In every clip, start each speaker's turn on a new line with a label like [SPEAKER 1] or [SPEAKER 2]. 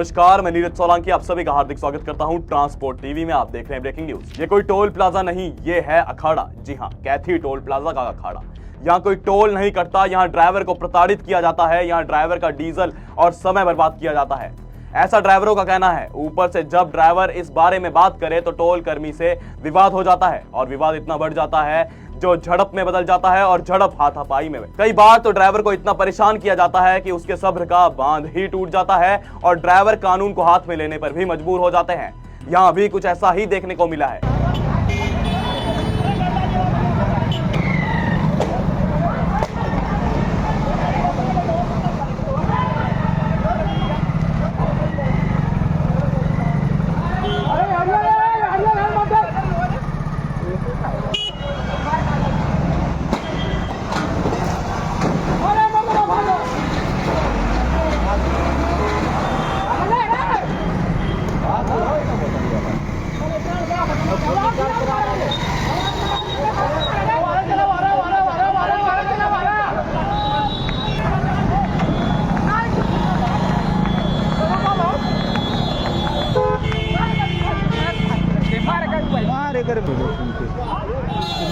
[SPEAKER 1] नमस्कार, मैं नीरज सोलंकी आप सभी का हार्दिक स्वागत करता हूं ट्रांसपोर्ट टीवी में। आप देख रहे हैं ब्रेकिंग न्यूज। ये कोई टोल प्लाजा नहीं, ये है अखाड़ा। जी हां, कैथी टोल प्लाजा का अखाड़ा। यहाँ कोई टोल नहीं कटता, यहाँ ड्राइवर को प्रताड़ित किया जाता है, यहाँ ड्राइवर का डीजल और समय बर्बाद किया जाता है, ऐसा ड्राइवरों का कहना है। ऊपर से जब ड्राइवर इस बारे में बात करे तो टोल कर्मी से विवाद हो जाता है और विवाद इतना बढ़ जाता है जो झड़प में बदल जाता है और झड़प हाथापाई में। कई बार तो ड्राइवर को इतना परेशान किया जाता है कि उसके सब्र का बांध ही टूट जाता है और ड्राइवर कानून को हाथ में लेने पर भी मजबूर हो जाते हैं। यहाँ भी कुछ ऐसा ही देखने को मिला है।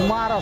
[SPEAKER 2] मारा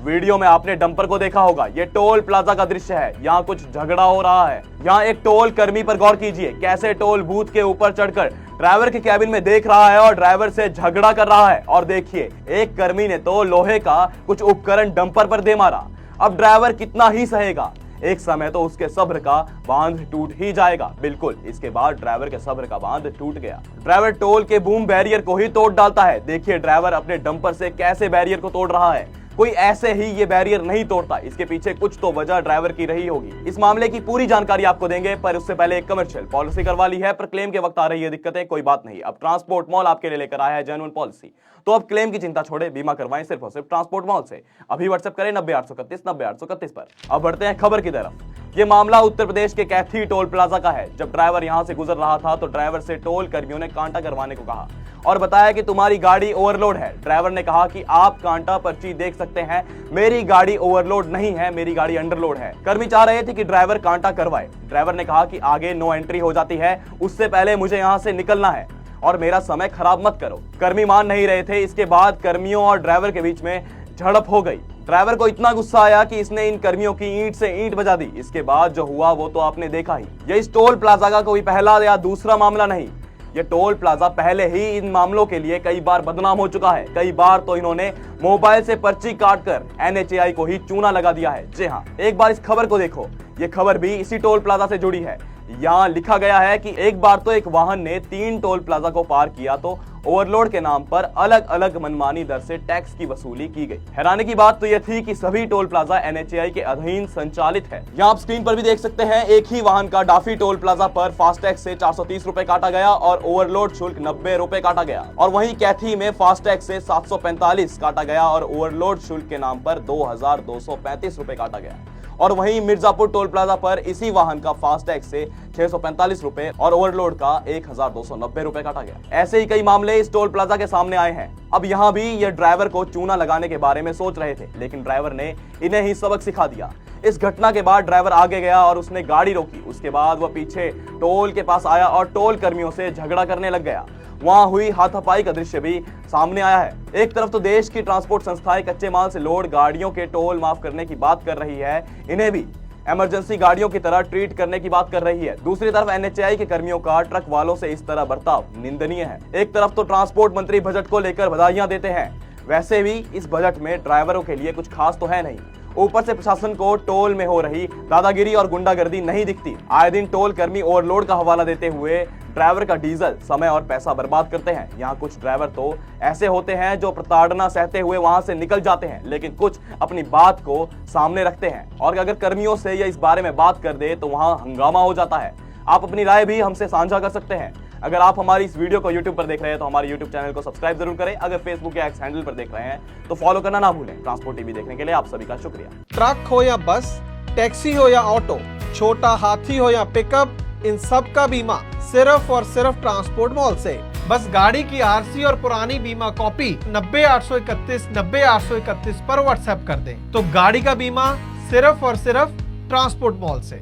[SPEAKER 1] वीडियो में आपने डंपर को देखा होगा। ये टोल प्लाजा का दृश्य है। यहाँ कुछ झगड़ा हो रहा है। यहाँ एक टोल कर्मी पर गौर कीजिए, कैसे टोल बूथ के ऊपर चढ़कर ड्राइवर के कैबिन में देख रहा है और ड्राइवर से झगड़ा कर रहा है। और देखिए, एक कर्मी ने तो लोहे का कुछ उपकरण डंपर पर दे मारा। अब ड्राइवर कितना ही सहेगा, एक समय तो उसके सब्र का बांध टूट ही जाएगा। बिल्कुल, इसके बाद ड्राइवर के सब्र का बांध टूट गया। ड्राइवर टोल के बूम बैरियर को ही तोड़ डालता है। देखिए ड्राइवर अपने डंपर से कैसे बैरियर को तोड़ रहा है। कोई ऐसे ही ये बैरियर नहीं तोड़ता, इसके पीछे कुछ तो वजह ड्राइवर की रही होगी। इस मामले की पूरी जानकारी आपको देंगे, पर उससे पहले एक कमर्शियल। पॉलिसी करवा ली है पर क्लेम के वक्त आ रही है दिक्कतें, कोई बात नहीं। अब ट्रांसपोर्ट मॉल आपके लिए लेकर आया है जेन्युइन पॉलिसी। तो अब क्लेम की चिंता छोड़े, बीमा करवाएं सिर्फ और सिर्फ ट्रांसपोर्ट मॉल से। अभी व्हाट्सएप करें 90-831-90-831 पर। अब बढ़ते हैं खबर की तरफ। ये मामला उत्तर प्रदेश के कैथी टोल प्लाजा का है। जब ड्राइवर यहां से गुजर रहा था तो ड्राइवर से टोल कर्मियों ने कांटा करवाने को कहा और बताया कि तुम्हारी गाड़ी ओवरलोड है। ड्राइवर ने कहा कि आप कांटा पर्ची देख सकते हैं, मेरी गाड़ी ओवरलोड नहीं है, मेरी गाड़ी अंडरलोड है। कर्मी चाह रहे थे कि ड्राइवर कांटा करवाए। ड्राइवर ने कहा कि आगे नो एंट्री हो जाती है, उससे पहले मुझे यहां से निकलना है और मेरा समय खराब मत करो। कर्मी मान नहीं रहे थे। इसके बाद कर्मियों और ड्राइवर के बीच में झड़प हो गई। ड्राइवर को इतना गुस्सा आया कि इसने इन कर्मियों की ईंट से ईंट बजा दी। इसके बाद जो हुआ वो तो आपने देखा ही। ये इस टोल प्लाजा का कोई पहला या दूसरा मामला नहीं। ये टोल प्लाजा पहले ही इन मामलों के लिए कई बार बदनाम हो चुका है। कई बार तो इन्होंने मोबाइल से पर्ची काटकर NHAI को ही चूना लगा दिया है। जी हाँ, एक बार इस खबर को देखो। ये खबर भी इसी टोल प्लाजा से जुड़ी है। यहाँ लिखा गया है कि एक बार तो एक वाहन ने 3 टोल प्लाजा को पार किया तो ओवरलोड के नाम पर अलग अलग मनमानी दर से टैक्स की वसूली की गई। हैरानी की बात तो यह थी कि सभी टोल प्लाजा NHAI के अधीन संचालित है। यहाँ आप स्क्रीन पर भी देख सकते हैं, एक ही वाहन का डाफी टोल प्लाजा पर फास्टैग से 430 रुपए काटा गया और ओवरलोड शुल्क 90 रुपए काटा गया। और वहीं कैथी में फास्टैग से 745 काटा गया और ओवरलोड शुल्क के नाम पर 2235 रुपए काटा गया। और वहीं मिर्जापुर टोल प्लाजा पर इसी वाहन का फास्टैग से 645 रुपए और ओवरलोड का 1290 रुपए काटा गया। ऐसे ही कई मामले इस टोल प्लाजा के सामने आए हैं। अब यहाँ भी ये ड्राइवर को चूना लगाने के बारे में सोच रहे थे, लेकिन ड्राइवर ने इन्हें ही सबक सिखा दिया। इस घटना के बाद ड्राइवर आगे गया और उसने गाड़ी रोकी। उसके बाद वह पीछे टोल के पास आया और टोल कर्मियों से झगड़ा करने लग गया। वहां हुई हाथापाई का दृश्य भी सामने आया है। एक तरफ तो देश की ट्रांसपोर्ट संस्थाएं कच्चे माल से लोड गाड़ियों के टोल माफ करने की बात कर रही है, इन्हें भी इमरजेंसी गाड़ियों की तरह ट्रीट करने की बात कर रही है। दूसरी तरफ NHAI के कर्मियों का ट्रक वालों से इस तरह बर्ताव निंदनीय है। एक तरफ तो ट्रांसपोर्ट मंत्री बजट को लेकर बधाइयां देते हैं, वैसे भी इस बजट में ड्राइवरों के लिए कुछ खास तो है नहीं। ऊपर से प्रशासन को टोल में हो रही दादागिरी और गुंडागर्दी नहीं दिखती। आए दिन टोल कर्मी ओवरलोड का हवाला देते हुए ड्राइवर का डीजल, समय और पैसा बर्बाद करते हैं। यहाँ कुछ ड्राइवर तो ऐसे होते हैं जो प्रताड़ना सहते हुए वहां से निकल जाते हैं, लेकिन कुछ अपनी बात को सामने रखते हैं और अगर कर्मियों से या इस बारे में बात कर दे तो वहां हंगामा हो जाता है। आप अपनी राय भी हमसे साझा कर सकते हैं। अगर आप हमारी इस वीडियो को YouTube पर देख रहे हैं तो हमारे YouTube चैनल को सब्सक्राइब जरूर करें। अगर Facebook या X हैंडल पर देख रहे हैं तो फॉलो करना ना भूलें। ट्रांसपोर्ट टीवी देखने के लिए आप सभी का शुक्रिया।
[SPEAKER 2] ट्रक हो या बस,
[SPEAKER 3] टैक्सी हो या ऑटो, छोटा हाथी हो या पिकअप, इन सब का बीमा सिर्फ और सिर्फ ट्रांसपोर्ट मॉल से। बस गाड़ी की आरसी और पुरानी बीमा कॉपी 90-831 90-831 पर व्हाट्सएप कर दें तो गाड़ी का बीमा सिर्फ और सिर्फ ट्रांसपोर्ट मॉल से।